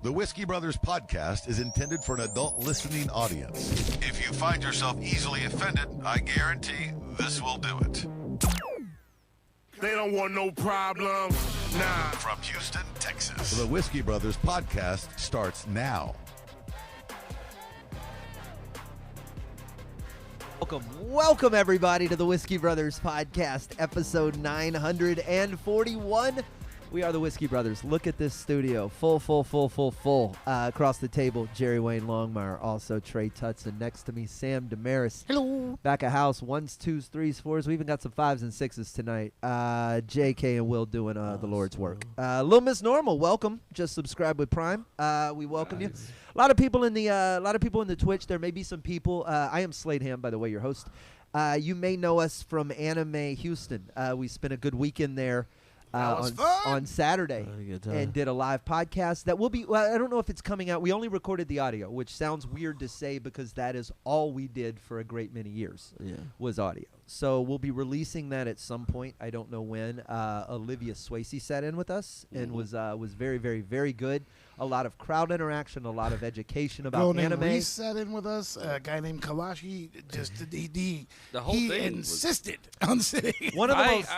The Whiskey Brothers podcast is intended for an adult listening audience. If you find yourself easily offended, I guarantee this will do it. They don't want no problem. Nah. From Houston, Texas, the Whiskey Brothers podcast starts now. Welcome everybody to the Whiskey Brothers podcast, episode 941. We are the Whiskey Brothers. Look at this studio, full. Across the table, Jerry Wayne Longmire, also Trey Tutson. Next to me, Sam Damaris. Hello. Back of house, 1s, 2s, 3s, 4s. We even got some 5s and 6s tonight. JK and Will doing the Lord's work. Little Miss Normal, welcome. Just subscribe with Prime. We welcome you. A lot of people in the Twitch. There may be some people. I am Slade Ham, by the way, your host. You may know us from Anime Houston. We spent a good weekend there. On Saturday and did a live podcast that will be, well, I don't know if it's coming out. We only recorded the audio, which sounds weird to say because that is all we did for a great many years was audio. So we'll be releasing that at some point. I don't know when. Olivia Swayze sat in with us and was very, very, very good. A lot of crowd interaction, a lot of education about anime. Reese sat in with us. A guy named Kalashi he insisted on sitting. One of the most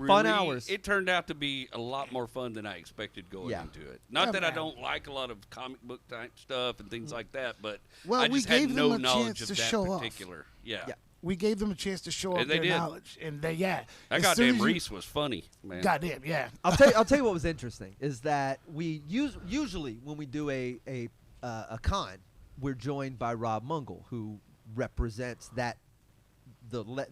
fun hours. It turned out to be a lot more fun than I expected going into it. Not that I don't like a lot of comic book type stuff and things like that, but I just had no knowledge of that particular. Yeah. We gave them a chance to show off their knowledge, and that goddamn Reese was funny, man. Goddamn, yeah. I'll tell you what was interesting is that we usually when we do a con, we're joined by Rob Mungle, who represents that.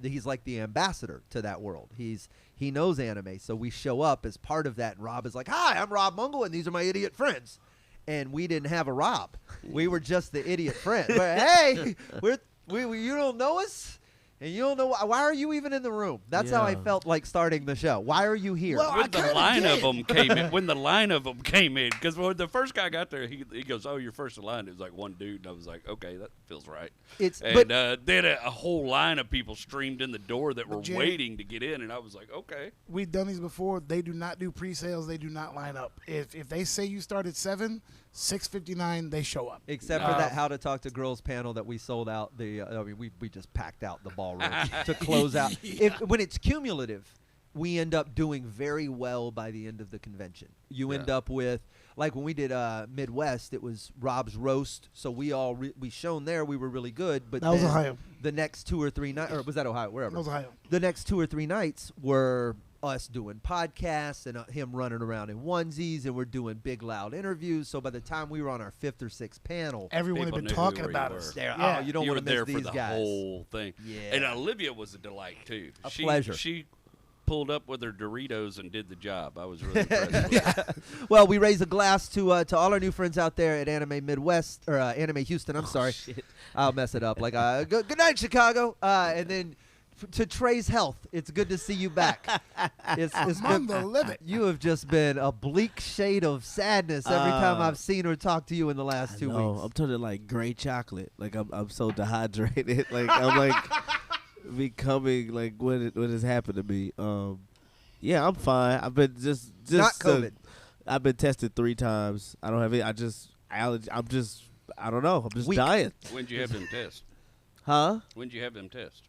He's like the ambassador to that world. He knows anime, so we show up as part of that. And Rob is like, "Hi, I'm Rob Mungle, and these are my idiot friends." And we didn't have a Rob. We were just the idiot friend. But hey, you don't know us, and you don't know why are you even in the room? That's how I felt like starting the show. Why are you here? Well, when the line of them came in, because when the first guy got there, he goes, "Oh, you're first in line." It was like one dude, and I was like, "Okay, that feels right." Then a whole line of people streamed in the door that were waiting to get in, and I was like, "Okay." We've done these before. They do not do pre-sales. They do not line up. If they say you start at 7, 6:59, they show up. Except for that How to Talk to Girls panel that we sold out. We just packed out the ballroom to close out. When it's cumulative, we end up doing very well by the end of the convention. You end up with, like when we did Midwest, it was Rob's roast. So we shone there. We were really good. But that was Ohio. The next 2 or 3 nights, or was that Ohio? Wherever. That was Ohio. The next 2 or 3 nights were us doing podcasts and him running around in onesies, and we're doing big loud interviews. So by the time we were on our 5th or 6th panel, everyone had been talking about us. Oh, you don't want to miss these guys. You were there for the whole thing. Yeah. And Olivia was a delight too. A pleasure. She pulled up with her Doritos and did the job. I was really impressed with that. Well, we raise a glass to all our new friends out there at Anime Midwest or Anime Houston. I'm sorry, I'll mess it up. Like good night, Chicago, and then. To Trey's health, it's good to see you back. It's good. The limit. You have just been a bleak shade of sadness every time I've seen or talked to you in the last 2 weeks. I'm turning like gray chocolate. Like I'm so dehydrated. Like I'm like becoming like what has happened to me. Yeah, I'm fine. I've been just not COVID. I've been tested 3 times. I don't have it. I don't know. I'm just dying. When'd you have them test? Huh? When'd you have them test?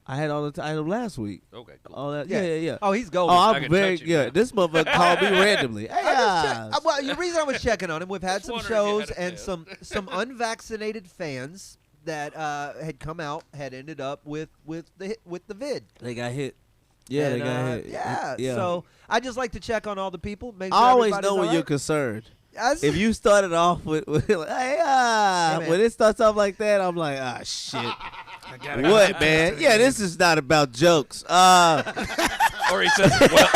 I had I had them last week. Okay, cool. All that, yeah. Oh, he's golden. Oh, I'm very This motherfucker called me randomly. Hey, well, the reason I was checking on him, we've had some shows and some unvaccinated fans that had come out had ended up with the vid. They got hit. Yeah, they got hit. Yeah. So I just like to check on all the people. Make sure I always know when right. you're concerned. If you started off with like, when it starts off like that, I'm like, shit. What, man? Yeah, this is not about jokes. Or he says, well,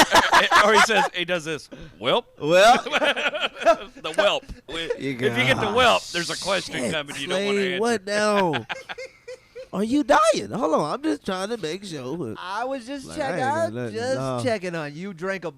or he does this, welp. The whelp. If you get the whelp, there's a question coming you don't want to answer. What now? Are you dying? Hold on, I'm just trying to make sure. I was just checking on you. You drank a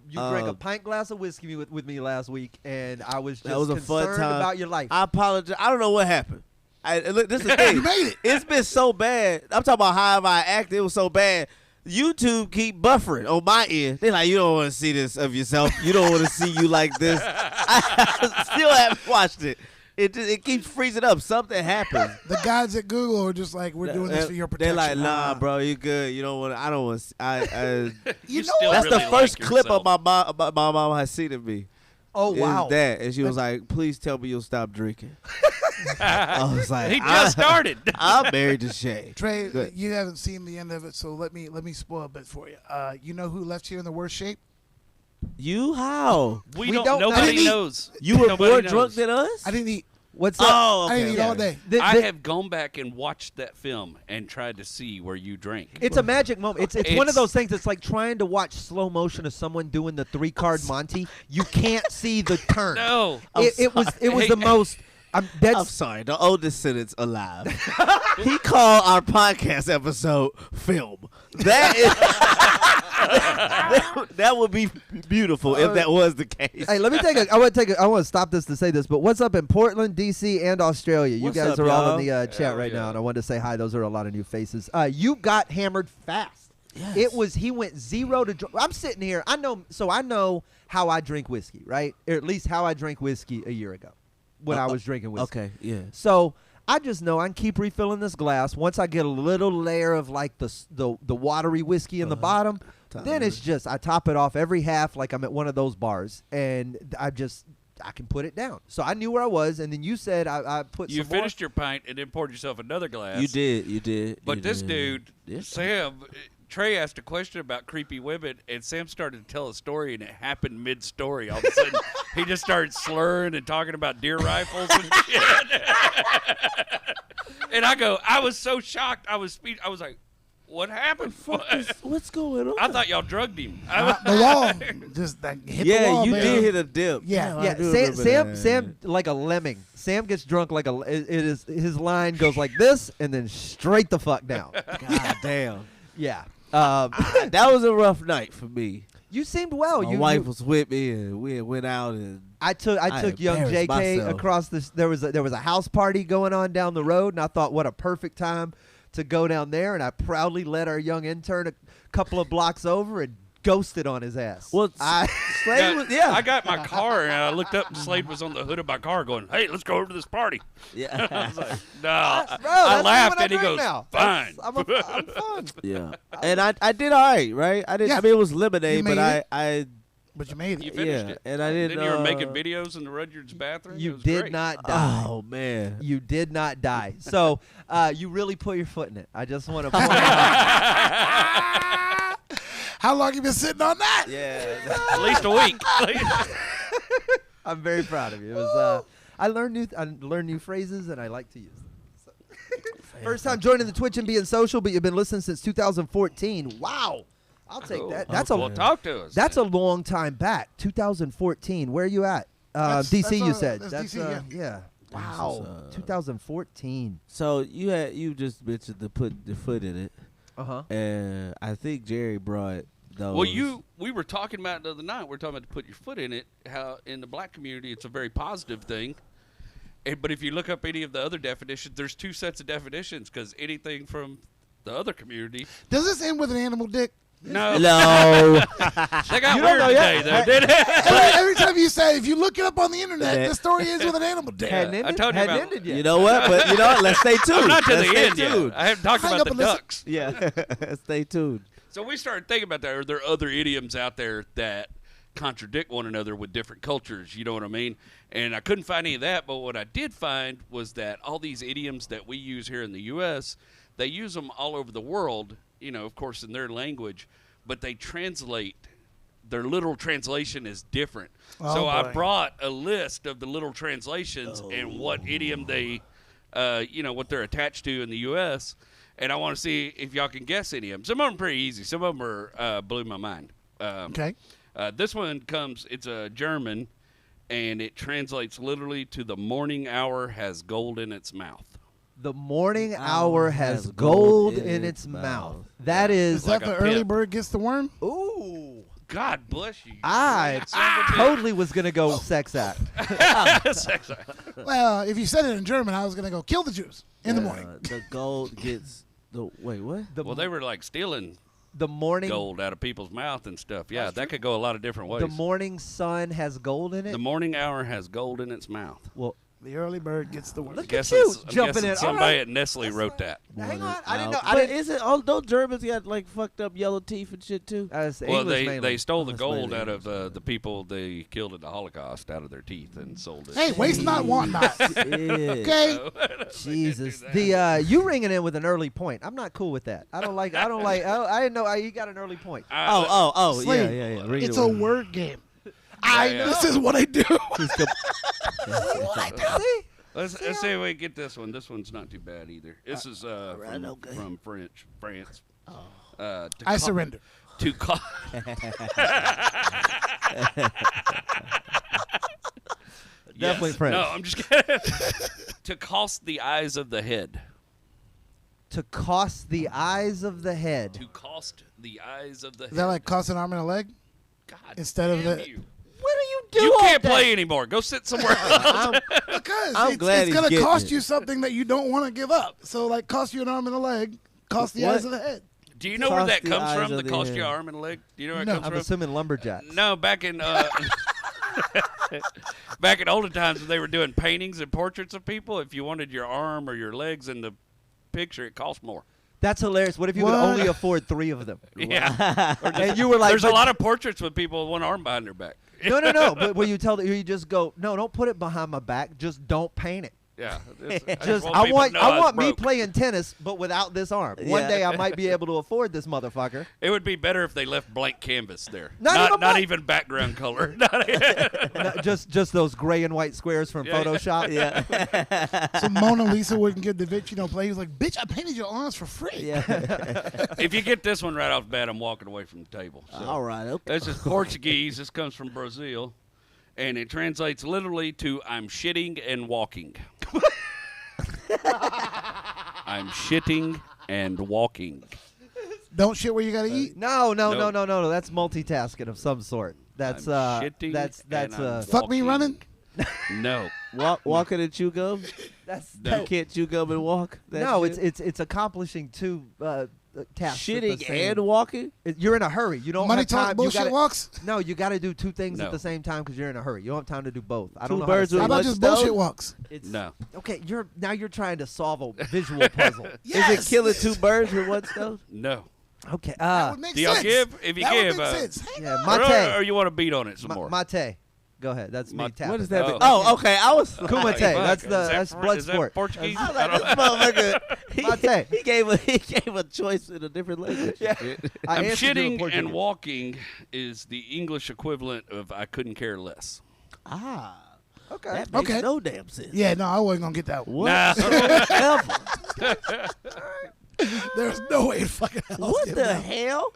pint glass of whiskey with me last week, and I was just concerned about your life. I apologize. I don't know what happened. Look, this is the thing. You made it. It's been so bad. I'm talking about how I acted. It was so bad YouTube keep buffering on my end. They like, you don't want to see this of yourself. You don't want to see you like this. I still haven't watched it. It keeps freezing up. Something happens. The guys at Google are just like, we're doing this for your protection. They're like, nah, bro, you good. You don't want. I don't want. You know, that's really the first like clip yourself. of my mom has seen of me. Oh wow! Is that, and she was like, "Please tell me you'll stop drinking." I was like, He just started. I'm married to Shay. Trey, Good. you haven't seen the end of it, so let me spoil a bit for you. You know who left here in the worst shape? You how? We don't don't. know. Nobody knows. You were Nobody more knows. drunk than us? I didn't eat. What's up? Oh, I didn't okay. eat all day. I have gone back and watched that film and tried to see where you drank. It's a magic moment. It's one of It's- those things. It's like trying to watch slow motion of someone doing the 3-card Monty. You can't see the turn. No. It was Hey, the most. I'm That's sorry, the oldest sentence alive. He called our podcast episode film. That is that would be beautiful if that was the case. Hey, let me I want to stop this to say this, but what's up in Portland, DC, and Australia? You What's guys up, are all y'all? in the chat Hell right yeah. now, and I wanted to say hi. Those are a lot of new faces. You got hammered fast. Yes. He went 0 to. I'm sitting here. I know how I drink whiskey, right? Or at least how I drank whiskey a year ago when I was drinking whiskey. Okay, yeah. So I just know I can keep refilling this glass. Once I get a little layer of like the watery whiskey in the bottom, then it's just I top it off every half like I'm at one of those bars, and I can put it down. So I knew where I was, and then you said I put You some more. finished your pint and then poured yourself another glass. You did. But you this did. dude, Yes. Sam, Trey asked a question about creepy women, and Sam started to tell a story, and it happened mid-story. All of a sudden, he just started slurring and talking about deer rifles and shit. And I was so shocked. I was like, what happened? What's going on? I thought y'all drugged him. The wall just hit the yeah, wall, you man. did hit a dip. Yeah. I Yeah, do Sam, remember that. Sam, like a lemming. Sam gets drunk like it is. His line goes like this, and then straight the fuck down. God damn. Yeah. That was a rough night for me. You seemed well. My wife was with me, and we went out and. I took young embarrassed JK myself. across this. There was a house party going on down the road, and I thought, what a perfect time to go down there. And I proudly led our young intern a couple of blocks over and ghosted on his ass. Well, Slade was, yeah. I got my car, and I looked up, and Slade was on the hood of my car going, hey, let's go over to this party. I Yeah. was like, no. Bro, I that's laughed, what and he drink goes, now. fine. I'm fun. Yeah. And I did all right, right? I did. Yeah. I mean, it was lemonade, You but made I But you made You it. finished yeah, it. and I didn't. Then you were making videos in the Rudyard's bathroom. It You was did great. not die. Oh man. You did not die. So you really put your foot in it. I just want to point out. How long you been sitting on that? Yeah. At least a week. I'm very proud of you. It was. I learned new phrases, and I like to use them. So. First time joining the Twitch and being social, but you've been listening since 2014. Wow, I'll take Cool. that. That's Well, a talk to us. that's a long time back. 2014. Where are you at? DC. that's, You said that's DC, yeah. This Wow. is, 2014. So you just mentioned to put the foot in it, Uh-huh. and I think Jerry brought those. Well, we were talking about it the other night. We are talking about to put your foot in it. How in the black community it's a very positive thing. But if you look up any of the other definitions, there's two sets of definitions because anything from the other community. Does this end with an animal dick? No, No. they got You don't weird know today, yet. though, didn't it? Every time you say, if you look it up on the internet, Yeah. the story ends with an animal dick. Hadn't I ended, told you hadn't about- ended yet. You know what? But you know what? Let's stay tuned. I'm not to Let's the stay end tuned. yet. I haven't talked Hang about up the and listen. ducks. Yeah. Stay tuned. So we started thinking about that. Are there other idioms out there that contradict one another with different cultures? You know what I mean? And I couldn't find any of that. But what I did find was that all these idioms that we use here in the U.S., they use them all over the world, you know, of course, in their language. But they translate. Their literal translation is different. Oh, so I boy. brought a list of the literal translations and what idiom they, what they're attached to in the U.S., and I want to see if y'all can guess any of them. Some of them are pretty easy. Some of them are blew my mind. Okay. This one it's a German, and it translates literally to the morning hour has gold in its mouth. The morning hour has gold in its mouth. That Is is. that like a the early pimp. bird gets the worm? Ooh. God bless you. I totally was gonna go sex act. Well, if you said it in German, I was going to go kill the Jews in the morning. The gold gets the wait. What? The Well, they were like stealing The morning gold out of people's mouth and stuff. Yeah, that could go a lot of different ways. The morning sun has gold in it. The morning hour has gold in its mouth. Well, The early bird gets the worm. Look at you I'm jumping guessing in. somebody All right. at Nestle wrote that. hang on, I didn't know. But is it all those Germans got like fucked up yellow teeth and shit too? Well, English they mainly. stole the That's gold mainly out of the people they killed in the Holocaust out of their teeth and sold it. Hey, waste not, want not. Yeah. Okay. Jesus, the you ringing in with an early point. I'm not cool with that. I don't like. I didn't know you got an early point. Oh, Slade, yeah. Ring It's it a with- word game. yeah. This is what I do. See? Let's see if we can get this one. This one's not too bad either. This is from France. I surrender. To co- Definitely Yes. French. No, I'm just kidding. To cost the eyes of the head. To cost the eyes of the head. To cost the eyes of the head. Is that like cost an arm and a leg? God instead of damn the- you. What do you do? You all can't day? play anymore. Go sit somewhere else. Because I'm glad it's he's going to getting cost it. you something that you don't want to give up. So, like, cost you an arm and a leg, cost the What? eyes of the head. Do you know where Cost that the comes eyes from? of The the cost head. your arm and a leg? Do you know where it No. comes I'm from? assuming lumberjacks. No, back in back in olden times when they were doing paintings and portraits of people, if you wanted your arm or your legs in the picture, it cost more. That's hilarious. What if you could What? only afford 3 of them? Yeah. And you were like, There's a but- lot of portraits with people with one arm behind their back. No. But when you you just go, no, don't put it behind my back. Just don't paint it. Yeah. Just want I people want to know I was me broke. playing tennis, but without this arm. One Yeah. day I might be able to afford this motherfucker. It would be better if they left blank canvas there. Not even even background color. No, just those gray and white squares from Yeah. Photoshop. Yeah. So Mona Lisa wouldn't give Da Vinci no play. He was like, bitch, I painted your arms for free. Yeah. If you get this one right off the bat, I'm walking away from the table. So. All right. Okay. This is Portuguese. This comes from Brazil. And it translates literally to I'm shitting and walking. I'm shitting and walking. Don't shit where you got to eat. No. Nope. That's multitasking of some sort. That's I'm shitting that's and I'm Fuck me walking. running? No. Walking and chew gum. that's No. You can't chew gum and walk. That no. shit? It's accomplishing 2 tasks. at the shitting same- and walking. You're in a hurry. You don't Money have time. talk, bullshit you gotta, walks? No, you got to do 2 things No. at the same time because you're in a hurry. You don't have time to do both. I don't Two know birds how with How to about one just stone? bullshit walks? It's, No. Okay, you're trying to solve a visual puzzle. Yes. Is it killing 2 birds with one stone? No. Okay. That would make Do y'all sense. give? If you that give, would make sense. Hang yeah, on. mate. or you want to beat on it some more? Mate. Go ahead. That's me tapping. What does that Oh. mean? Oh, okay. I was. Kumite. Fuck. That's Is the that that's Fr- blood is that sport. Portuguese? I was I like, don't this know. motherfucker. Mate. He gave a choice in a different language. Yeah. I I'm answered you in shitting Portuguese. and walking is the English equivalent of I couldn't care less. Ah. Okay. That makes Okay. no damn sense. Yeah, no, I wasn't going to get that one. What? Nah. There's no way to fucking else What get the that. hell?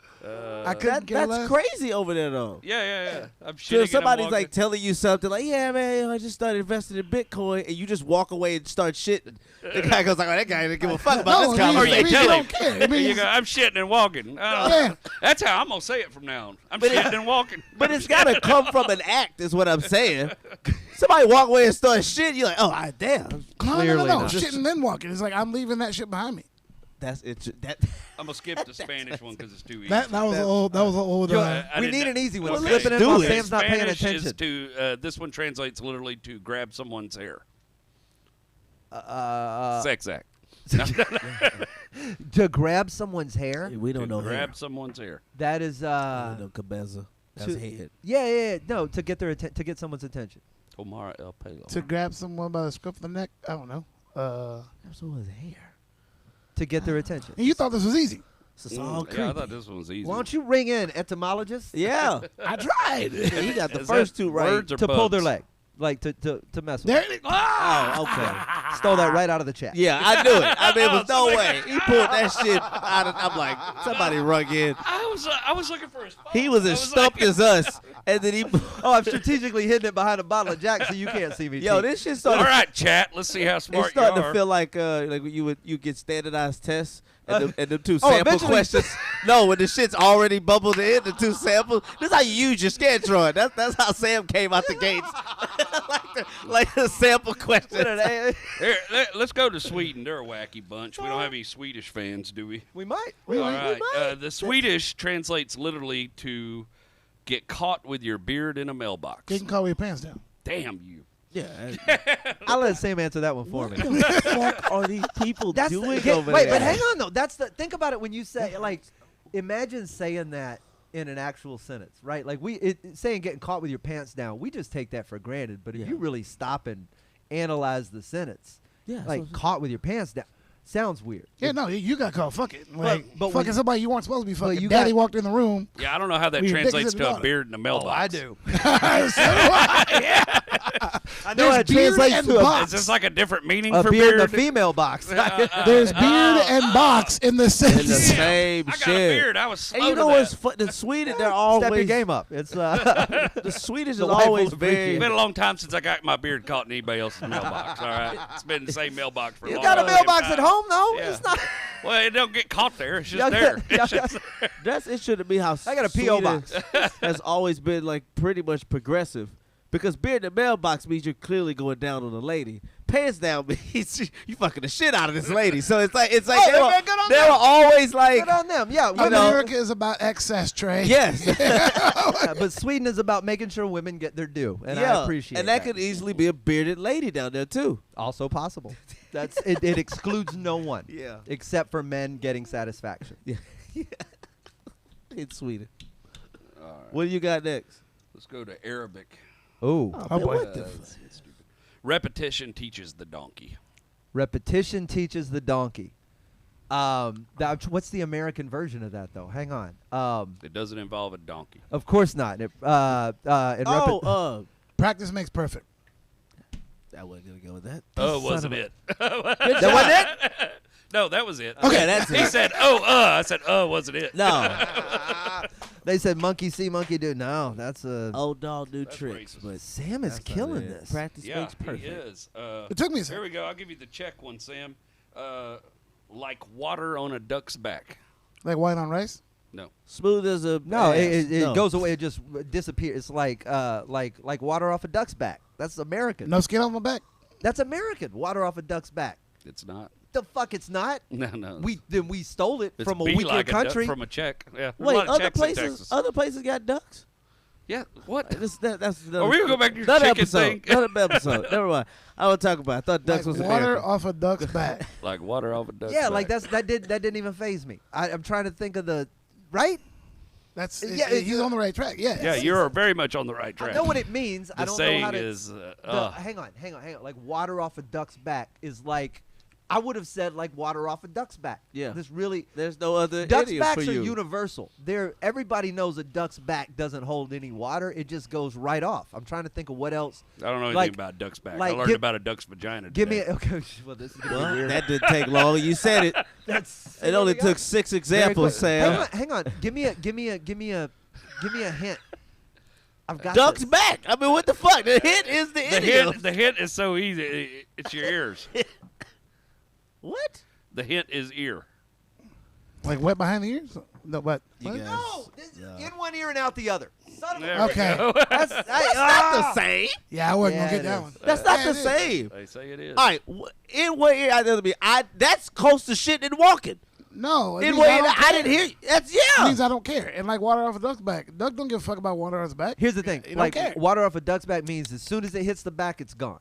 I couldn't care That's less. crazy over there, though. Yeah. I'm shitting. So and if somebody's I'm like walking. telling you something like, yeah, man, I just started investing in Bitcoin, and you just walk away and start shitting, the guy goes like, oh, that guy didn't give a fuck about No, this it means- Or it you conversation. means tell you him. don't care. It And you means- go, I'm shitting and walking. Yeah. That's how I'm gonna say it from now on. I'm But it- shitting and walking. But it's got to come from an act, is what I'm saying. Somebody walk away and start shit, you're like, oh, damn. No. Clearly not. Shitting then walking. It's like I'm leaving that shit behind me. That's it. That I'm gonna skip the Spanish one because it's too easy. That was an old. That was an old. Yo, I we didn't need know. an easy one. Well, Slipping in do while it. Sam's not paying Spanish attention. is to this one translates literally to grab someone's hair. Sex act. To grab someone's hair. we don't know grab him. someone's hair. That is We don't know Cabeza. That's to- head. yeah. No, to get to get someone's attention. Omar El Pelo. To grab someone by the scruff of the neck. I don't know. That's someone's hair. To get their attention. And you thought this was easy. This is all Yeah, I creepy. thought this one was easy. Why don't you ring in etymologists Yeah. I tried. He got the Is first that 2 right. words or to pull their bugs? leg, like to mess with? There it is. Oh, okay. Stole that right out of the chat. Yeah, I knew it. I mean, there was no way. He pulled that shit out of, I'm like, somebody rung in. I was looking for his phone. He was I as stumped like, as us. And then he, Oh, I'm strategically hidden it behind a bottle of Jack so you can't see me. yo, cheat. this shit All started. right, chat. Let's see how It's smart you starting are. to feel like you get standardized tests, and the two sample eventually- questions. No, when the shit's already bubbled in, the two samples. This is how you use your Scantron. That's how Sam came out the gates. like the sample question. Here, let's go to Sweden. They're a wacky bunch. We don't have any Swedish fans, do we? We might. All right. The Swedish translates literally to get caught with your beard in a mailbox. You can call your pants down. Damn you. Yeah. I'll let Sam answer that one for me. What the fuck are these people doing over wait, there? but hang on though. Think about it when you say like, imagine saying that in an actual sentence, right? Like saying getting caught with your pants down. We just take that for granted. But if you really stop and analyze the sentence, like caught with your pants down, sounds weird. Yeah, no, you got caught. Fuck it. Like, but fucking somebody you weren't supposed to be fucking. you Daddy got- walked in the room. Yeah, I don't know how that Well, your dick is translates in the to a water. beard in a mailbox. I do. So do I. I know how it There's beard translates and to box. Is this like a different meaning a for beard beard? in a female box. There's beard and box in the In the sentence. same I got shit. a beard. I was slow And you to know that. what's fun? The Sweden, they're Step your always game up. It's the Swedish is The wife always will very. appreciate It's been a long time since I got my beard caught in anybody else's mailbox. All right, it's been the same mailbox for a you long got a time. mailbox at home though. Yeah. It's not. Well, it don't get caught there. It's just Y'all there. got- y'all It's just got- That's it. Shouldn't be how I got a P.O. Sweden box. has always been like pretty much progressive. Because beard in the mailbox means you're clearly going down on a lady. Pants down means you fucking the shit out of this lady. So it's like Oh, man, good on they them. were always like Good on them. Yeah, America is about excess, Trey. yes. yeah, but Sweden is about making sure women get their due, and I appreciate and that could easily be a bearded lady down there too. also possible. That's it excludes no one. Yeah. Except for men getting satisfaction. Yeah. In Sweden. What do you got next? Let's go to Arabic. Oh. Oh, boy. What the It's stupid. Repetition teaches the donkey. Repetition teaches the donkey. What's the American version of that though? Hang on. It doesn't involve a donkey. Of course not. Practice makes perfect. I wasn't gonna go with that. Oh, wasn't it? that wasn't it? No, that was it. Okay, that's He it. said, I said, wasn't it? No. They said monkey see, monkey do. No, that's a. Old dog new That's tricks, racist. but Sam is that's not killing it. this. Practice Yeah, makes perfect. he is. It took me a Here second. we go. I'll give you the Czech one, Sam. Like water on a duck's back. Like white on rice. No. Smooth as a No, ass. it No. goes away. It just disappears. It's like water off a duck's back. That's American. No skin off my back. That's American. Water off a duck's back. It's not. The fuck, it's not. No. We stole it It's from a be weaker like country. from a Czech. Yeah. There's a Wait, lot of other Czechs in Texas. places got ducks. Yeah. What? That's Are we gonna go back to your another chicken episode. thing? Another episode. Never mind. I will talk about it. I thought ducks Like was water American. off a duck's back. Like water off a duck's yeah, back. like that didn't even faze me. I'm trying to think of the right. That's Yeah, he's on the right track. Yeah. Yeah, you're very much on the right track. I know what it means. The I don't saying know how to. is, Hang on. Like water off a duck's back is like, I would have said like water off a duck's back. Yeah. This really. There's no other Ducks' idiom backs for are you. universal. Everybody knows a duck's back doesn't hold any water. It just goes right off. I'm trying to think of what else. I don't know anything like- about duck's back. like I learned give- about a duck's vagina. Give me today. okay. Well, this is gonna Well, be weird. that didn't take long. You said it. That's It only took 6 examples, Sam. Hang on. Give me a hint. I've got Duck's this. back. I mean, what the fuck? The hint is the The idiom. hint, the hint is so easy. It's your ears. What? The hint is ear. Like wet behind the ears. No, what? You What? guys- No, this is in one ear and out the other. Son of a. There we Okay. go. That's That's not the same. Yeah, I wasn't Yeah, gonna it get that is. one. That's not Yeah, the it is. same. They say it is. All right, in what ear I did me? That's close to shitting and walking. No, it In means what I ear don't I care. didn't hear you. That's It yeah. means I don't care. And like water off a duck's back. Duck don't give a fuck about water on his back. Here's the thing. He don't Like care. water off a duck's back means as soon as it hits the back, it's gone.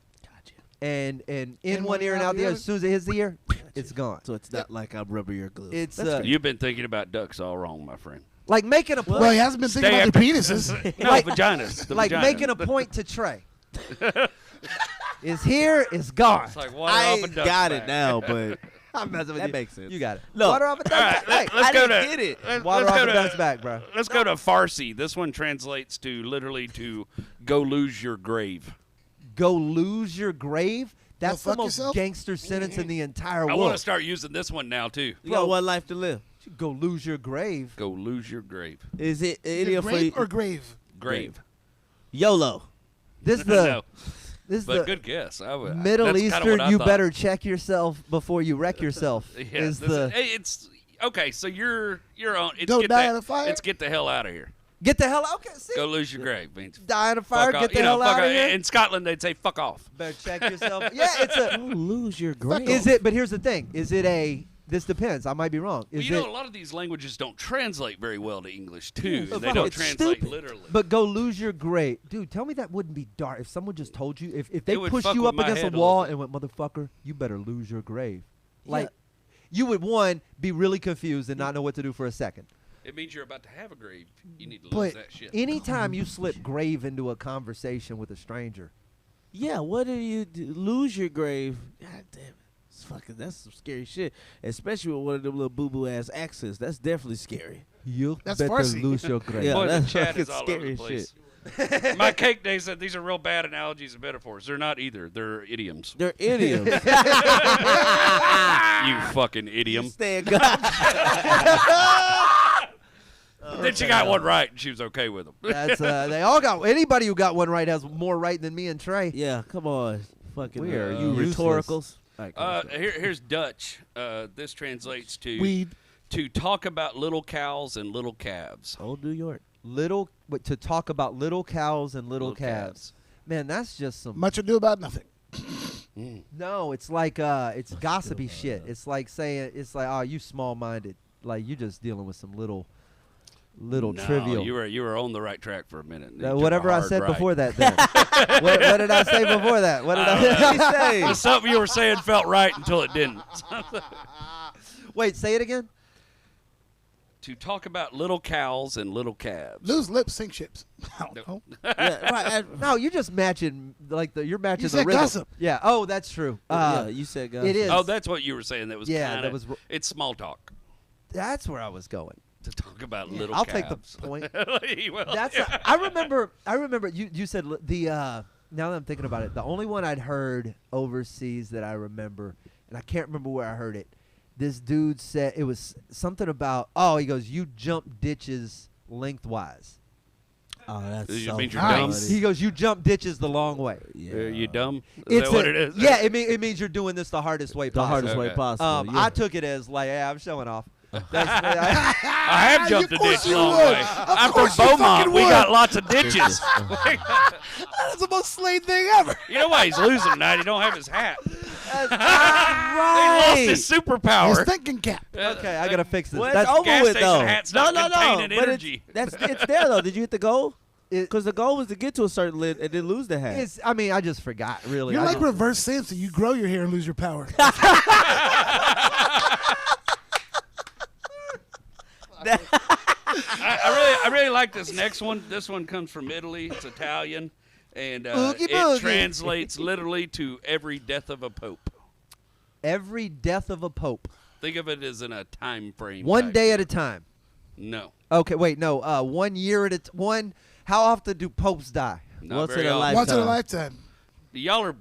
And in one ear and out the other, as soon as it hits the ear, it's gone. So it's not like I'm rubbing your glue. It's You've been thinking about ducks all wrong, my friend. like making a point. Well, he hasn't been thinking Stay about the after- penises. No, Like- vaginas. The like vagina. making a point to Trey. It's here, it's gone. It's like water I off a ain't duck's got back. it now, but I'm messing with that you. makes sense. You got it. Look, Water off a All duck's right, back. Hey, let's I go didn't to get it. let's water go off a to- duck's back, bro. Let's go to Farsi. This one translates to literally to go lose your grave. Go lose your grave. That's the fuck most yourself? gangster sentence in the entire I world. want to start using this one now too. you got one life to live. Go lose your grave. Go lose your grave. Is it Is it idiom for grape you? or grave? Grave. YOLO? This the No, this is but the good guess. Middle that's kinda Eastern. what I You thought. better check yourself before you wreck yourself. Yeah, is this the it's okay, so you're on. It's Go get die that, in a fire? It's get the hell out of here. Get the hell out. Okay, see. Go lose your grave. Means Die in a fire. fuck Get off. the hell out fuck of here. In Scotland, they'd say "fuck off." Better check yourself. Yeah, it's a. Don't lose your grave. Is it? But here's the thing. Is it a? This depends. I might be wrong. Well, Is you it? know, a lot of these languages don't translate very well to English too. Yeah, They don't it's translate stupid. literally. But go lose your grave, dude. Tell me that wouldn't be dark if someone just told you if they It would pushed fuck you with up my against a head a wall little and went, motherfucker, you better lose your grave. Yeah. Like, you would be really confused and not know what to do for a second. It means you're about to have a grave. You need to lose But that shit. anytime you slip grave into a conversation with a stranger, Yeah, what do you do? Lose your grave? God damn it. That's some scary shit. Especially with one of them little boo-boo ass accents. That's definitely scary. you That's better Farsi. lose your grave. Yeah, Boy, the that's chat fucking is all over scary the as place. My cake day said these are real bad analogies and metaphors. They're not either. They're idioms. They're idioms. You fucking idiom. Stand God. Then she got one right, and she was okay with them. That's they all got. Anybody who got one right has more right than me and Trey. Yeah, come on. Fucking We are you useless. rhetoricals. All right, come on. Here's Dutch. This translates to Weed. to talk about little cows and little calves. Old New York. To talk about little cows and little calves. Man, that's just some. Much ado about nothing. No, it's like it's gossipy shit. It's like saying oh, you small-minded. Like you just dealing with some little No, trivial. You were on the right track for a minute. You took a Whatever I hard said right. before that. Then what did I say before that? What did I say? Something you were saying felt right until it didn't. Wait, say it again. To talk about little cows and little calves. Lose lips, sink ships. I don't know. Yeah, right. No, you're just matching you're matching You the said rhythm. gossip. Yeah. Oh, that's true. Yeah, you said God. it is. Oh, that's what you were saying. That was Yeah, kinda, that was- It's small talk That's where I was going. to talk about little I'll calves. take the point. Well, That's yeah. I remember you said the now that I'm thinking about it, the only one I'd heard overseas that I remember, and I can't remember where I heard it. This dude said it was something about he goes, you jump ditches lengthwise. Oh, that's Does it so mean you're funny. dumb? He goes, you jump ditches the long way. Yeah. You dumb? Is It's that what it is? Yeah, it means you're doing this the hardest way The possible. hardest way Okay. possible. yeah. I took it as like, yeah, I'm showing off. That's, I have jumped a Of course ditch you long would. way. Of I'm from course you Beaumont. fucking We would. got lots of ditches. That's the most Slade thing ever. You know why he's losing tonight? He don't have his hat. that's He lost his His superpower. thinking cap. okay, I gotta fix this. Well, That's it's over gas with station though. hat's No, not no, no. containing But energy. it's there though. Did you hit the goal? It- Because the goal was to get to a certain limit and then lose the hat. I mean, I just forgot. Really, You're I like just- reverse Samson. You grow your hair and lose your power. I really like this next one. This one comes from Italy. It's Italian, and Oogie it boogie. translates literally to every death of a pope. every death of a pope, Think of it as in a time frame. one type day deal. at a time. No. Okay, wait, no, 1 year at a one. How often do popes die? Not Once very in a often. Once in a Lifetime. lifetime. Y'all are.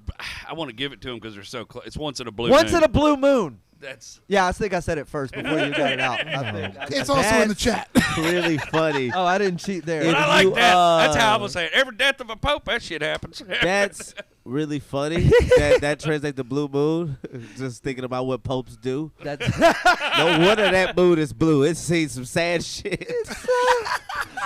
I want to give it to them because they're so close. It's once in a blue Once moon. in a blue moon. That's Yeah, I think I said it first before you got it out. I think. It's also in the chat. really funny. Oh, I didn't cheat there. If but I like you, that. That's how I was saying. Every death of a pope, that shit happens. That's really funny. that translates to blue moon. Just thinking about what popes do. That's No wonder that moon is blue. It's seen some sad shit.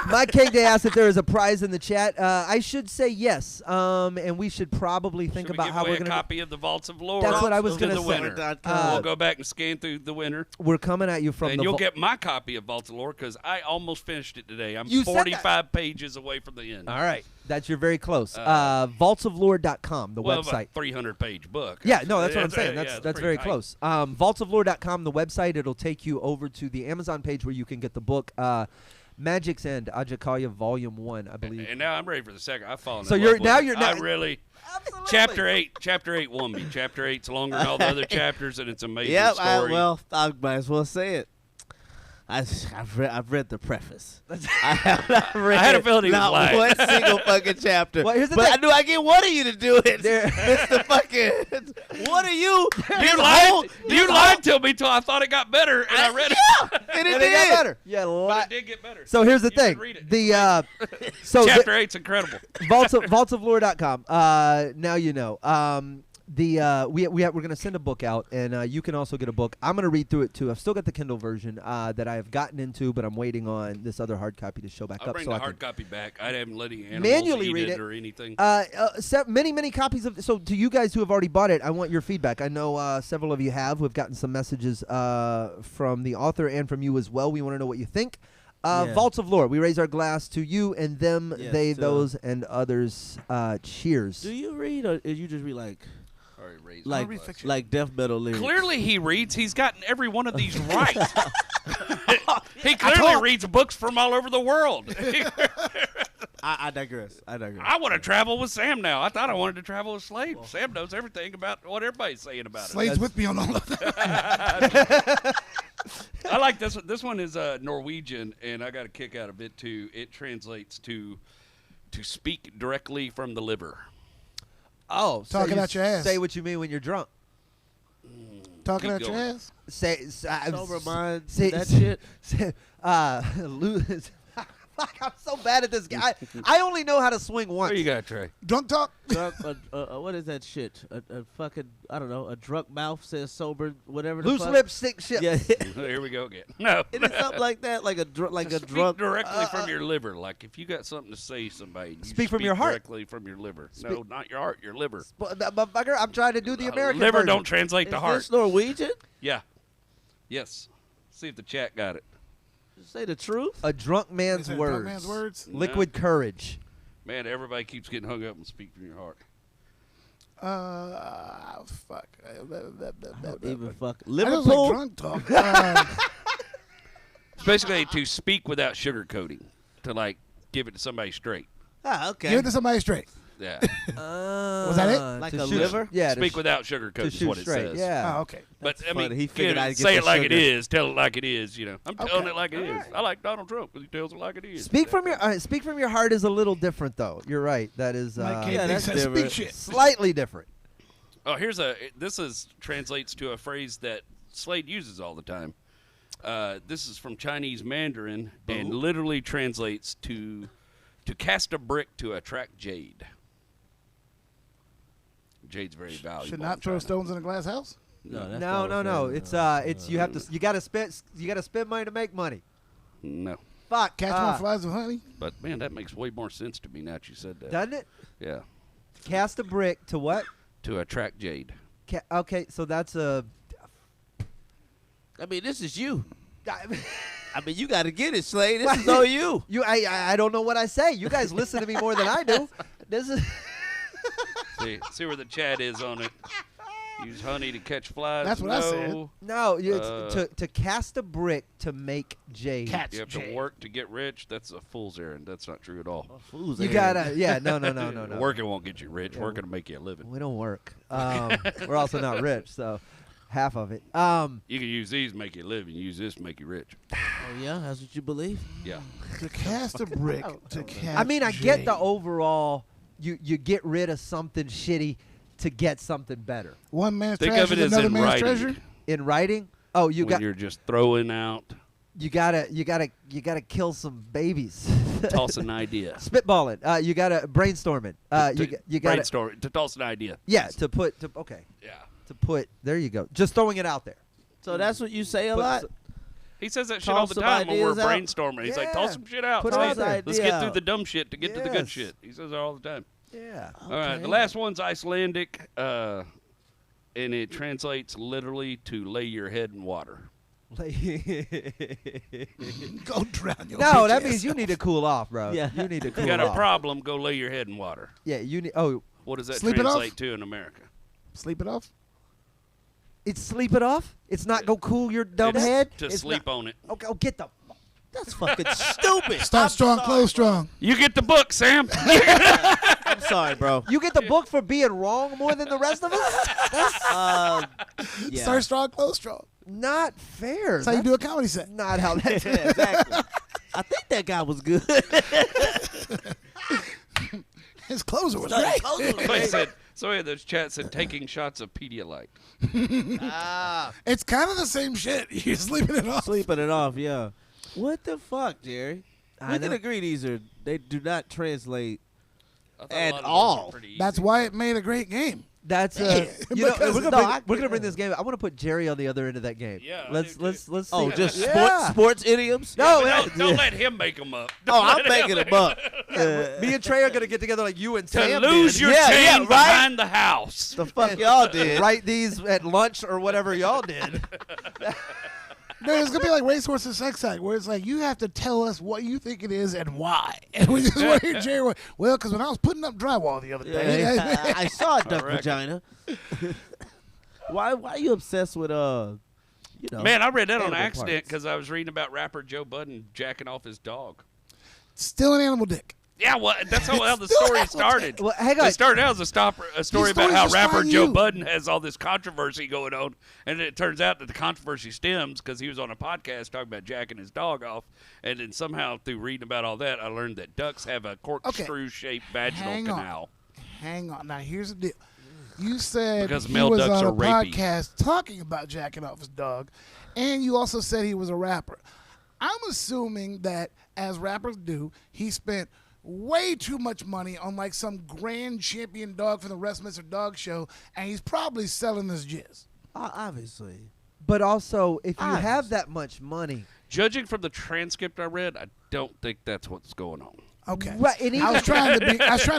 My cake day asked if there is a prize in the chat. I should say yes. And we should probably think Should we about give how away we're a gonna. copy of the Vaults of Lore. That's what I was to gonna the say. winner. Uh, We'll go back and scan through the winner, We're coming at you from and the. you'll vault- get my copy of Vaults of Lore because I almost finished it today. I'm You said that. 45 pages away from the end. All right, you're very close. Vaultsoflore.com, the Well, website. a 300-page book. Yeah, no, that's what I'm It's- saying. yeah, That's it's that's pretty very tight. close. Vaultsoflore.com, the website. It'll take you over to the Amazon page where you can get the book. Magic's End, Ajakalia Volume 1, I believe. And now I'm ready for the second. I've fallen. So in you're- love with now it. you're I not- really. Absolutely. Chapter 8 won me. Chapter 8's longer than all the other chapters, and it's an amazing Yep. story. I might as well say it. I've read the preface. I have not read I had a feeling he was not lying. one single fucking chapter. Well, here's the but thing. I knew I get one of you to do it. There- Mr. fucking. What are you? You lied to me till I thought it got better, and I read it. And it And it got did. better. Yeah, But it did get better. So here's the You should thing. read it. The so Chapter 8's incredible. vaultsoflore.com. Now you know. we're gonna send a book out, and you can also get a book. I'm gonna read through it too. I've still got the Kindle version that I have gotten into, but I'm waiting on this other hard copy to show back I'll up. bring So the I hard can copy back. I haven't let any animals manually eat read it it or anything. many copies of. So to you guys who have already bought it, I want your feedback. I know several of you have. We've gotten some messages from the author and from you as well. We want to know what you think. Vaults of Lore. We raise our glass to you and them, they, those, and others. Cheers. Do you read, or you just read like death metal lyrics? Clearly he reads. He's gotten every one of these right. He clearly reads books from all over the world. I digress. I want to travel with Sam now. I thought I wanted to travel with Slade. Sam knows everything about what everybody's saying about it. Slade's with me on all of that. I like this one. This one is Norwegian, and I got a kick out of it too. It translates to speak directly from the liver. Oh, Talking out your ass. Say what you mean when you're drunk. Talking Keep out your going. ass. Sober mind, say that shit. Fuck, I'm so bad at this guy. I only know how to swing once. What you got, Trey? Drunk talk. Drunk, what is that shit? A fucking, I don't know, a drunk mouth says sober, whatever the Loose fuck. lips, stick ships. Yeah. Here we go again. No. It is something like that, like a Speak drunk. directly from your liver. Like if you got something to say to somebody, you Speak from your heart. Directly from your liver. No, not your heart, your liver. Motherfucker, I'm trying to do the American liver version. don't translate to Is heart. this Norwegian? Yeah. Yes. See if the chat got it. Say the truth. A drunk man's Is it a words. drunk man's words? Liquid courage. Man, everybody keeps getting hung up and speak from your heart. Fuck. Even fuck I just Liverpool. like drunk talk. It's basically to speak without sugarcoating. To like give it to somebody straight. Okay. Give it to somebody straight. Yeah. Was that it? Like to a shoot- liver? Yeah. Speak to without sugarcoating to is shoot what it straight. says. Yeah. Oh, okay. But I mean, funny. He you figured know, I'd get say the it like it sugar. is. Tell it like it is. You know, I'm telling Okay. it like it is. All right. I like Donald Trump because he tells it like it is. Speak from your heart is a little different though. You're right. That is Mike K yeah, thinks that's that different. speak shit. slightly different. Oh, this is translates to a phrase that Slade uses all the time. This is from Chinese Mandarin and literally translates to cast a brick to attract jade. Jade's very valuable. Should not in throw China. stones in a glass house. No, that's No, not no, what no. I'm saying. It's you have to you gotta spend money to make money. No, Fuck. Catch more flies with honey. but man, that makes way more sense to me now that you said that. Doesn't it? Yeah, Cast a brick to what? to attract jade. Okay, so that's a. I mean, this is you. I I mean, you got to get it, Slade. This is all you. I don't know what I say. You guys listen to me more than I do. This is. See where the chat is on it. Use honey to catch flies. That's what I said. No, it's to cast a brick to make jade. Catch You have jade. to work to get rich. That's a fool's errand. That's not true at all. Fools You ain't- gotta, yeah, no. Working won't get you rich. Working to make you a living. We don't work. We're also not rich, so half of it. You can use these to make you a living. Use this to make you rich. Oh, yeah? That's what you believe? Yeah. To cast a brick to catch I mean, I get the jade. overall. You get rid of something shitty to get something better. One man's Think trash of it is as another in man's writing. treasure. In writing, oh, When you're just throwing out, you gotta kill some babies. toss an idea. Spitballing. You gotta brainstorming. You gotta brainstorm to toss an idea. Yeah, to put. There you go. Just throwing it out there. So that's what you say a Put lot? s- He says that shit Toss all the some time when we're ideas out. brainstorming. He's like, Yeah. toss some shit out. Put See? it out there. Let's get through the dumb shit to get to the good Yes. shit. He says that all the time. Yeah. All right, the last one's Icelandic, and it translates literally to lay your head in water. Go drown your No, bitch that ass means you self. need to cool off, bro. Yeah. You need to cool You got off. a problem, go lay your head in water. Yeah, you need. Oh, What does that Sleep it off? translate to in America? Sleep it off. it's sleep it off. It's not go cool your dumb It's head. to It's sleep not- on it. Okay, oh, get the. That's fucking stupid. Start strong, close strong. You get the book, Sam. I'm sorry, bro. You get the book for being wrong more than the rest of us. That's Yeah. Start strong, close strong. not fair. That's how you do a comedy set. Not how that. Yeah, exactly. I think that guy was good. His closer was great. So the chat said taking shots of Pedialyte. It's kind of the same shit. You're sleeping it off. Sleeping it off, yeah. What the fuck, Jerry? I We can know. agree they do not translate I thought a At lot of those all. were pretty easy. That's why it made a great game. That's you know we're gonna bring this game. I want to put Jerry on the other end of that game. Yeah, let's see. Oh, just Yeah. sports idioms? No, Don't let him make them up. Oh, I'm making them up. me and Trey are gonna get together like you and To Sam lose did. your Yeah, chain yeah, right? behind the house. The fuck y'all did. Write these at lunch or whatever y'all did. No, it's gonna be like Racehorse and Sex Act, where it's like you have to tell us what you think it is and why. And we just want to hear Jerry. Well, because when I was putting up drywall the other day, Yeah, I saw a duck I reckon. vagina. Why are you obsessed with you know? Man, I read that on animal accident parts? because I was reading about rapper Joe Budden jacking off his dog. still an animal dick. Yeah, well, that's how the Still story animal started. Well, hang on. It started out as a story These about stories how just rapper find Joe you. Budden has all this controversy going on, and it turns out that the controversy stems because he was on a podcast talking about jacking his dog off, and then somehow through reading about all that, I learned that ducks have a corkscrew-shaped vaginal Hang canal. Hang on. Now here's the deal. You said Because he male was ducks on a are rapey. podcast talking about jacking off his dog, and you also said he was a rapper. I'm assuming that, as rappers do, he spent way too much money on like some grand champion dog from the Westminster Dog Show, and he's probably selling his jizz. Obviously. But also, if you Obvious. have that much money, Judging from the transcript I read, I don't think that's what's going on. Okay. Right, and I was even- trying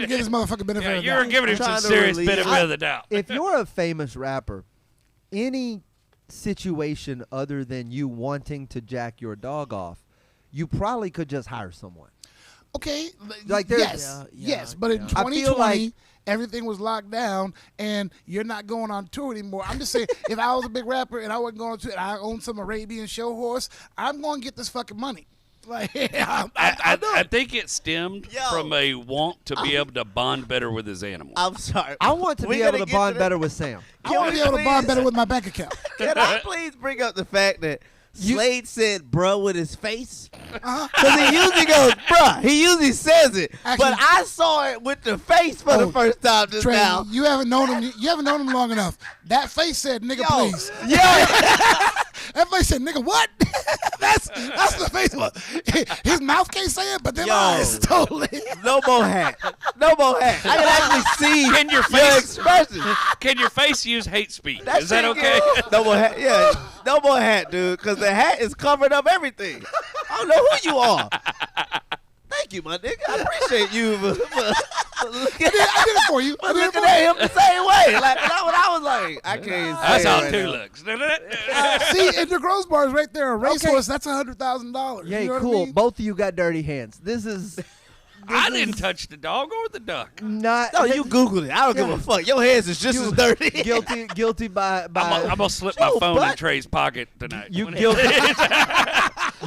to give this motherfucker benefit Yeah, of the you're doubt. giving him some trying to serious release- benefit of the doubt. if you're a famous rapper, any situation other than you wanting to jack your dog off, you probably could just hire someone. Okay, Like, there's- yes, Yeah, yes, but in I feel 2020, like- everything was locked down, and you're not going on tour anymore. I'm just saying, if I was a big rapper and I wasn't going to, and I owned some Arabian show horse, I'm going to get this fucking money. Like, I think it stemmed Yo. from a want to be able to bond better with his animal. I'm sorry. I want to We be able gotta to get bond that. better with Sam. I want to be able to bond better with my bank account. Can I please bring up the fact that Slade said bruh with his face? Uh-huh. Because he usually goes, bruh. He usually says it. Actually- but I saw it with the face for the first time just Trey, now. you haven't known him. You haven't known him long enough. That face said, "Nigga, Yo. please." Yeah. That face said, "Nigga, what?" that's the face. His mouth can't say it, but them Yo. eyes totally. No more hat. No more hat. I can actually see Can your your face expression. can your face use hate speech? That Is that shit okay? get- No more hat. Yeah. No more hat, dude. Because the hat is covering up everything. I don't know who you are. Thank you, my nigga. I appreciate you for looking, I did it for you. for looking at him the same way. Like when I was like, I can't That's say how it right two now. looks. See, and the gross bar is right there. A racehorse, that's $100,000. Yeah, you know cool. What I mean? Both of you got dirty hands. This is I didn't touch the dog or the duck. not. No, you Googled it. I don't give a fuck. Your hands is just as dirty. guilty by. I'm gonna slip my Joe phone in Budden. Trey's pocket tonight. You When- guilty.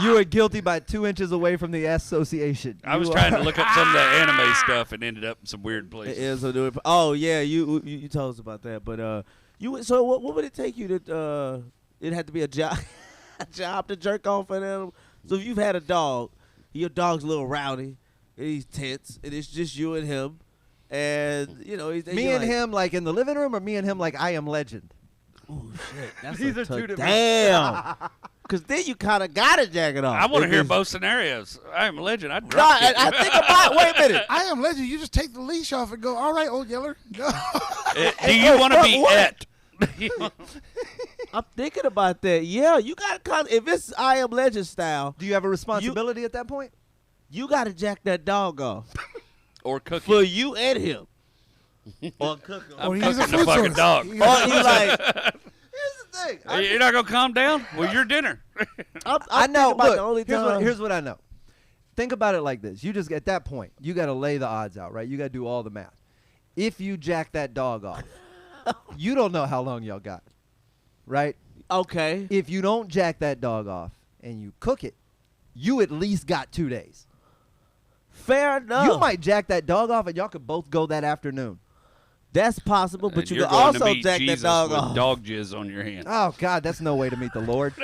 You are guilty by 2 inches away from the association. I was You trying are- to look up some of the anime stuff and ended up in some weird It places. is a new. Oh yeah, you told us about that. But you so what would it take you to? It had to be a job, a job to jerk off an animal. So if you've had a dog, your dog's a little rowdy, and he's tense, and it's just you and him, and you know Me and him like in the living room, or me and him like I Am Legend. Oh shit, that's These a are two different- Damn. Because then you kind of got to jack it off. I want to If hear it's- both scenarios. I am a legend. I'd No, drop kick. I think about. Wait a minute. I am legend. You just take the leash off and go, all right, old yeller. Go. Do you want to be What? et? I'm thinking about that. Yeah, you got to kind of. If it's I Am Legend style, Do you have a responsibility at that point? you got to jack that dog off Or cookie? for you and him. Or cook him. Or I'm he's a cooking the food fucking source. dog. Or you like. Here's the thing. You're not gonna calm down? Well, your dinner. I know. thinking about Look, the only here's, time. here's what I know. Think about it like this. You just at that point, you got to lay the odds out, right? You got to do all the math. If you jack that dog off, you don't know how long y'all got, right? Okay. If you don't jack that dog off and you cook it, you at least got 2 days. Fair enough. You might jack that dog off and y'all could both go that afternoon. That's possible, but And you you're can going to also meet jack Jesus that dog with off. dog jizz on your hand. Oh God, that's no way to meet the Lord.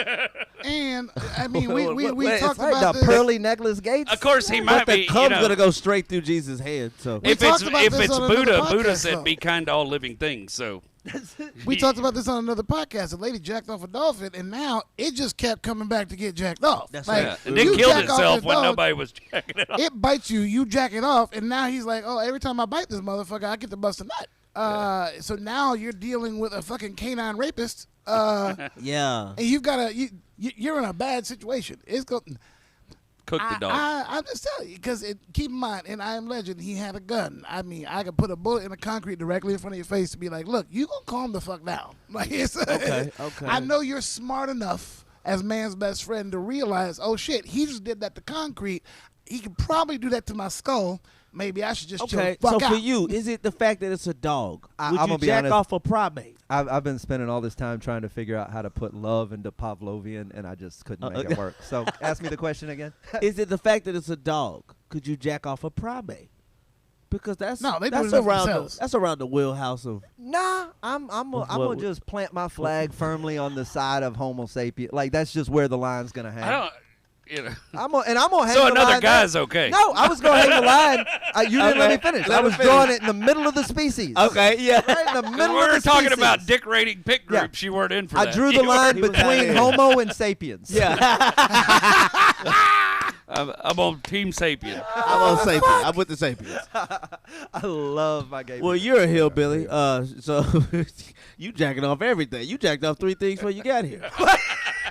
And, I mean, we Wait, talked Right, about the this. pearly necklace gates. Of course, he might But be. the cub's You know, gonna go straight through Jesus' hand. So We if talked it's about if this it's on another Buddha, podcast, Buddha said, though. "Be kind to all living things." So We talked about this on another podcast. A lady jacked off a dolphin, and now it just kept coming back to get jacked off. That's like, right. and you it killed jack off itself the when dog, nobody was checking it off. It bites you, you jack it off, and now he's like, oh, every time I bite this motherfucker, I get to bust a nut. So now you're dealing with a fucking canine rapist. Yeah. And you're in a bad situation. It's going. Cook the dog. I'm just telling you, because keep in mind, in I Am Legend, he had a gun. I mean, I could put a bullet in the concrete directly in front of your face to be like, look, you gonna calm the fuck down. Like, Okay. I know you're smart enough as man's best friend to realize, oh shit, he just did that to concrete. He could probably do that to my skull. Maybe I should just chill the fuck so out. for you, is it the fact that it's a dog? I'm Would gonna you be jack honest. off a primate? I've been spending all this time trying to figure out how to put love into Pavlovian, and I just couldn't make it work. So ask me the question again. Is it the fact that it's a dog? Could you jack off a primate? Because that's No, they do that's it around themselves. that's around the wheelhouse of. Nah, I'm gonna just plant my flag firmly on the side of Homo sapien. Like that's just where the line's gonna hang. I don't. You know. I'm gonna hang So the another line guy's there. okay. No, I was gonna hang the line. You didn't let me finish. Let I him was finish. drawing it in the middle of the species. Okay, yeah. Right in the middle We of were the talking species. about dick rating pick Yeah. groups. You weren't in for I that. drew the line he was between out Homo and sapiens. Yeah. I'm on Team Sapien. I'm on sapien. I'm with the sapiens. I love my gay. Well, you're a hillbilly, so you jacking off everything. You jacked off 3 things before you got here.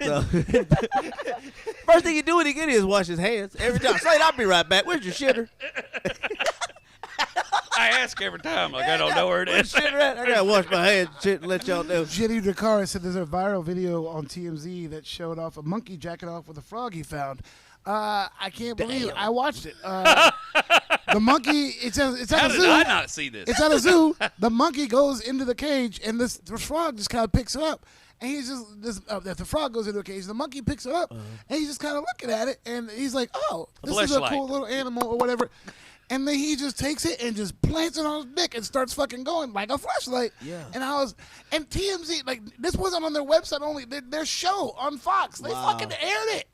So, first thing you do when you get here is wash his hands every time. Slade, I'll be right back. Where's your shitter? I ask every time, like I don't know where it Where's is. your shitter at? I gotta wash my hands and shit and let y'all know. Jenny Dakar said there's a viral video on TMZ that showed off a monkey jacking off with a frog he found. I can't believe it. I watched it. The monkey, it's at How a did zoo. I not see this? It's at a zoo. The monkey goes into the cage, and the frog just kind of picks it up. And he's the frog goes into a cage, the monkey picks it up, and he's just kind of looking at it, and he's like, oh, this is a fleshlight. cool little animal or whatever. And then he just takes it and just plants it on his dick and starts fucking going like a flashlight. Yeah. And TMZ, like, this wasn't on their website only, their show on Fox. They fucking aired it.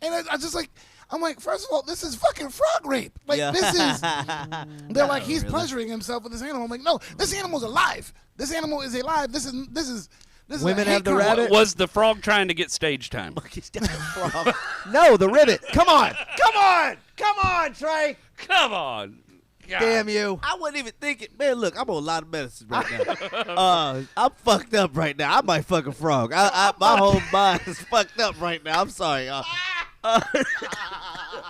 And I just like, I'm like, first of all, this is fucking frog rape. Like, Yeah. this is, they're like, he's pleasuring himself with this animal. I'm like, no, this animal's alive. This animal is alive. This is Women a have the hate crime. rabbit. Was the frog trying to get stage time? No, the ribbit. Come on, Trey. Come on. God. Damn you. I wasn't even thinking, man, look, I'm on a lot of medicine right now. I'm fucked up right now. I might fuck a frog. My whole mind is fucked up right now. I'm sorry, y'all.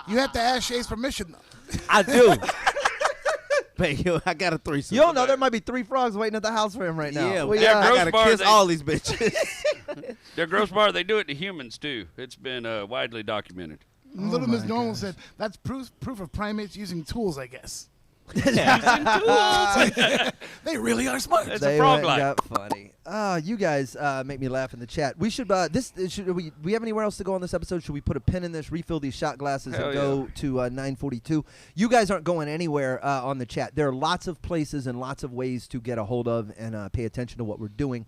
You have to ask Shay's permission, though. I do. Babe, I got a threesome. You don't know there might be 3 frogs waiting at the house for him right now. Yeah, We, Yeah, I gross gotta bar, kiss they- all these bitches. They're gross bar. They do it to humans too. It's been widely documented. Little Miss Normal said, that's proof of primates using tools, I guess. They really are smart. It's they a frog went and life. got funny. You guys make me laugh in the chat. We should we have anywhere else to go on this episode? Should we put a pin in this, refill these shot glasses, Hell and go to 9:42? You guys aren't going anywhere on the chat. There are lots of places and lots of ways to get a hold of and pay attention to what we're doing.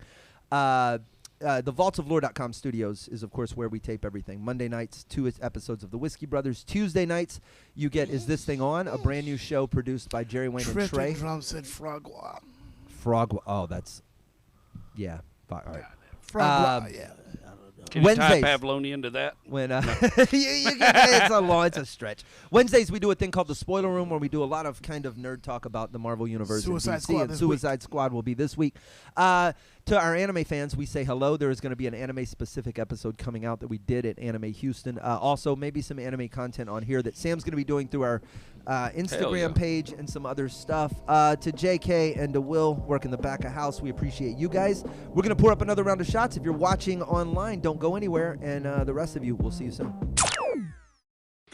The vaultsoflore.com studios is, of course, where we tape everything. Monday nights, 2 episodes of The Whiskey Brothers. Tuesday nights, you get Is This Thing On? A brand new show produced by Jerry Wayne and Tripped Trey. and Drum said frogwa. Oh, that's... Yeah. All right. Frogwa, yeah. Can you tie Wednesdays. Pavlonian to that? When it's a stretch. Wednesdays we do a thing called the Spoiler Room, where we do a lot of kind of nerd talk about the Marvel Universe. Suicide and DC, Squad and this Suicide Squad will be this week. To our anime fans, we say hello. There is going to be an anime-specific episode coming out that we did at Anime Houston. Also, maybe some anime content on here that Sam's going to be doing through our Instagram page and some other stuff. To JK and to Will, work in the back of house, we appreciate you guys. We're going to pour up another round of shots. If you're watching online, don't go anywhere. And the rest of you, we'll see you soon.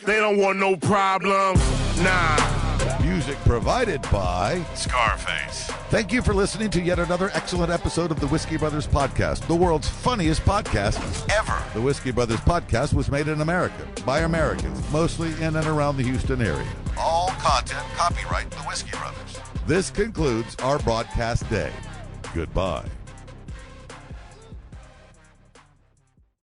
They don't want no problems. Nah. Music provided by Scarface. Thank you for listening to yet another excellent episode of the Whiskey Brothers Podcast, the world's funniest podcast ever. The Whiskey Brothers Podcast was made in America by Americans, mostly in and around the Houston area. All content copyright the Whiskey Brothers. This concludes our broadcast day. Goodbye.